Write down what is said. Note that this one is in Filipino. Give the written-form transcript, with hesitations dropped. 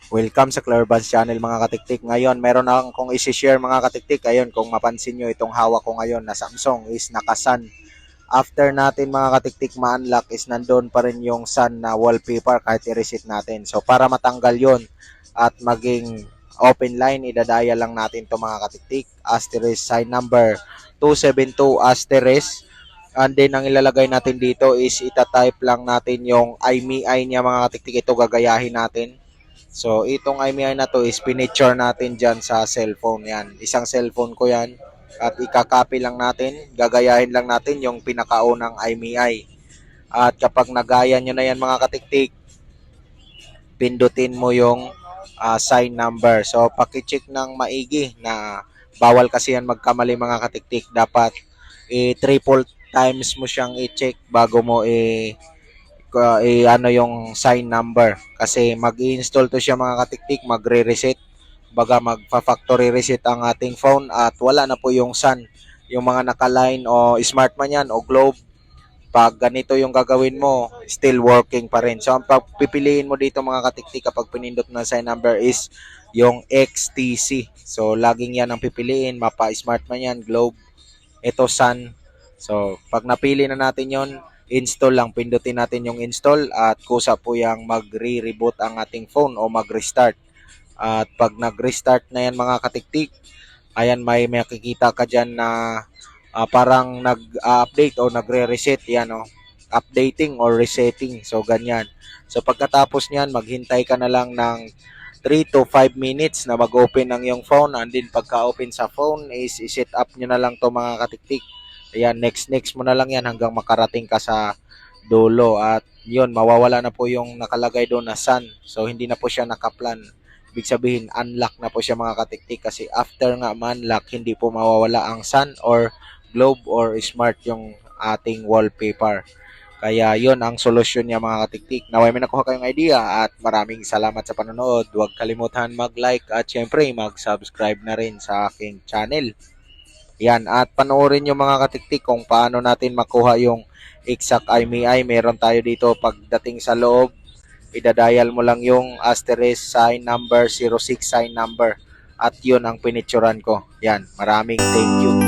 Welcome sa Clarvans Channel mga katiktik. Ngayon, meron akong isi-share mga katiktik. Ayun, kung mapansin nyo, itong hawak ko ngayon na Samsung is naka-sun. After natin mga katiktik ma-unlock is nandun pa rin yung sun na wallpaper kahit i-reset natin. So para matanggal yon at maging open line, idadaya lang natin to mga katiktik. Asterisk sign number 272 asterisk. And then ang ilalagay natin dito is itatype lang natin yung IMEI niya mga katiktik. Ito gagayahin natin. So, itong IMEI na to is pinicture natin dyan sa cellphone. Yan. Isang cellphone ko yan. At ikakopy lang natin. Gagayahin lang natin yung pinakaunang IMEI. At kapag nagaya nyo na yan mga katiktik, pindutin mo yung sign number. So, pakicheck ng maigi na bawal kasi yan magkamali mga katiktik. Dapat triple times mo siyang i-check bago mo ano yung sign number kasi mag-i-install to siya mga katiktik, magre-reset, baga magfa-factory reset ang ating phone at wala na po yung sun, yung mga naka-line o smart man yan o globe. Pag ganito yung gagawin mo, still working pa rin. So ang pipiliin mo dito mga katiktik kapag pinindot na sign number is yung XTC. So laging yan ang pipiliin, mapa smart man yan, globe, ito sun. So pag napili na natin yon, install lang, pindutin natin yung install at kusa po yung magre-reboot ang ating phone o mag-restart. At pag nag-restart na yan mga katiktik, ayan may makikita ka dyan na parang nag-update o nagre-reset yan o. Updating or resetting. So ganyan. So pagkatapos niyan, maghintay ka na lang ng 3 to 5 minutes na mag-open ng yung phone, and then pagka-open sa phone is i-set up nyo na lang to mga katiktik. Ayan, next mo na lang yan hanggang makarating ka sa dulo at yun, mawawala na po yung nakalagay doon na sun. So hindi na po siya nakaplan. Ibig sabihin, unlock na po siya mga katiktik kasi after nga man-lock, hindi po mawawala ang sun or globe or smart yung ating wallpaper. Kaya yon ang solusyon niya mga katiktik. Naway may nakuha kayong idea at maraming salamat sa panonood. Huwag kalimutan mag-like at syempre mag-subscribe na rin sa aking channel. Yan, at panoorin nyo mga katiktik kung paano natin makuha yung exact IMEI. Meron tayo dito pagdating sa loob. Idadial mo lang yung asterisk sign number 06 sign number. At yun ang pinituran ko. Yan, maraming thank you.